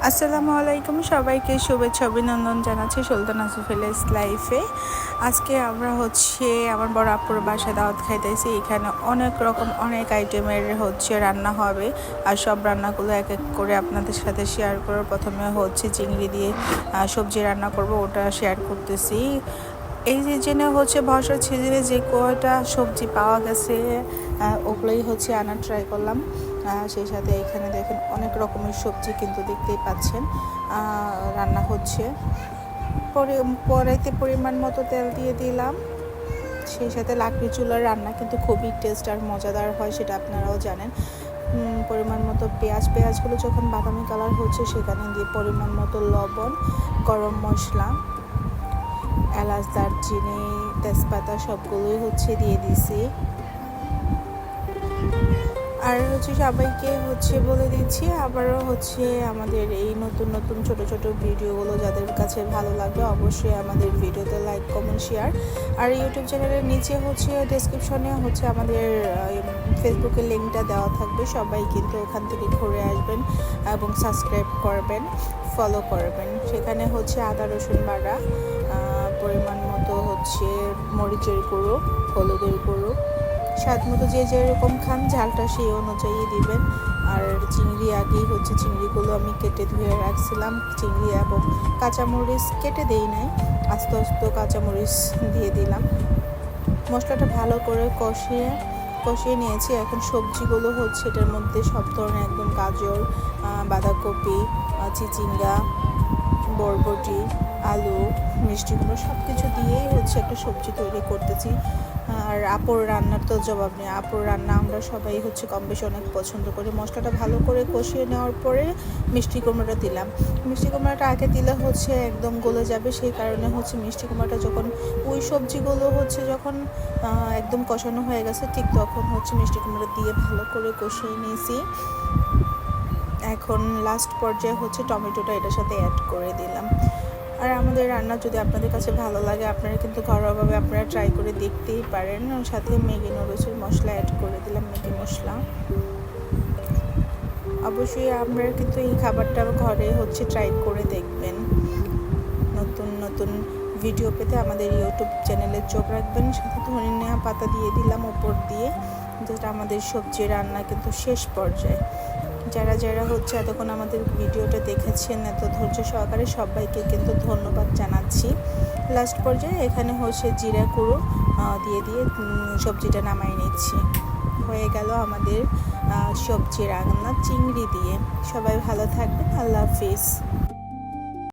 আসসালামু আলাইকুম, সবাইকে শুভেচ্ছা অভিনন্দন জানাচ্ছি সুলতানা সুফেলেস লাইফে। আজকে আমরা আমার বড় আপুর বাসায় দাওয়াত খাইতেছি। এখানে অনেক রকম অনেক আইটেমের রান্না হবে, আর সব রান্নাগুলো এক এক করে আপনাদের সাথে শেয়ার করার। প্রথমে চিংড়ি দিয়ে সবজি রান্না করব, ওটা শেয়ার করতেছি। এই সিজনে বর্ষার সিজনে যে কয়টা সবজি পাওয়া গেছে ওগুলোই আনার ট্রাই করলাম। সেই সাথে এখানে দেখেন অনেক রকমের সবজি কিন্তু দেখতেই পাচ্ছেন রান্না হচ্ছে। কড়াইতে পরিমাণ মতো তেল দিয়ে দিলাম। সেই সাথে লাকড়ি চুলার রান্না কিন্তু খুবই টেস্ট আর মজাদার হয়, সেটা আপনারাও জানেন। পরিমাণ মতো পেঁয়াজগুলো যখন বাদামি কালার হচ্ছে সেখানে দিয়ে পরিমাণ মতো লবণ, গরম মশলা, এলাচ, দারচিনি, তেজপাতা সবগুলোই দিয়ে দিছি। আর সবাইকে বলে দিচ্ছি আবারও আমাদের এই নতুন নতুন ছোট ছোট ভিডিওগুলো যাদের কাছে ভালো লাগবে অবশ্যই আমাদের ভিডিওতে লাইক, কমেন্ট, শেয়ার। আর ইউটিউব চ্যানেলের নিচে ডেসক্রিপশনে আমাদের ফেসবুকের লিঙ্কটা দেওয়া থাকবে। সবাই কিন্তু ওখান থেকে ঘুরে আসবেন এবং সাবস্ক্রাইব করবেন, ফলো করবেন। সেখানে আদা রসুন বাটা, পরিমাণ মতো মরিচের গুঁড়ো, হলুদের গুঁড়ো, স্বাদ মতো যে যেরকম খান ঝালটা সেই অনুযায়ী দিবেন। আর চিংড়ি আগেই চিংড়িগুলো আমি কেটে ধুয়ে রাখছিলাম। চিংড়ি এবং কাঁচামরিচ কেটে দেই নাই, আস্তে আস্তে কাঁচামরিচ দিয়ে দিলাম। মশলাটা ভালো করে কষিয়ে নিয়েছি। এখন সবজিগুলো এটার মধ্যে সব ধরনের একদম গাজর, বাঁধাকপি, চিচিঙ্গা, বরবটি, আলু, মিষ্টি কুমড়ো সব কিছু দিয়েই একটা সবজি তৈরি করতেছি। আর আপুর রান্নার তো জবাব নেই। আপুর রান্না আমরা সবাই কম বেশি অনেক পছন্দ করি। মশলাটা ভালো করে কষিয়ে নেওয়ার পরে মিষ্টি কুমড়োটা দিলাম। মিষ্টি কুমড়োটা আগে দিলে একদম গলে যাবে, সেই কারণে মিষ্টি কুমড়োটা যখন ওই সবজিগুলো যখন একদম কষানো হয়ে গেছে ঠিক তখন মিষ্টি কুমড়ো দিয়ে ভালো করে কষিয়ে নিয়েছি। এখন লাস্ট পর্যায়ে টমেটোটা এটার সাথে অ্যাড করে দিলাম। আর আমাদের রান্না যদি আপনাদের কাছে ভালো লাগে আপনারা কিন্তু ঘরোয়াভাবে আপনারা ট্রাই করে দেখতেই পারেন। সাথে ম্যাগি নুডলসের মশলা অ্যাড করে দিলাম, ম্যাগি মশলা। অবশ্যই আপনারা কিন্তু এই খাবারটা ঘরে ট্রাই করে দেখবেন। নতুন নতুন ভিডিও পেতে আমাদের ইউটিউব চ্যানেলে চোখ রাখবেন। সাথে ধনিয়া পাতা দিয়ে দিলাম ওপর দিয়ে, যেটা আমাদের সবজি রান্না কিন্তু শেষ পর্যায়ে। যারা এতক্ষণ আমাদের ভিডিওটা দেখেছেন এত ধৈর্য সহকারে সবাইকে কিন্তু ধন্যবাদ জানাচ্ছি। লাস্ট পর্যায়ে এখানে জিরা গুঁড়ো দিয়ে সবজিটা নামাই নিচ্ছি। হয়ে গেল আমাদের সবজি রান্না চিংড়ি দিয়ে। সবাই ভালো থাকবেন, আল্লাহ হাফিজ।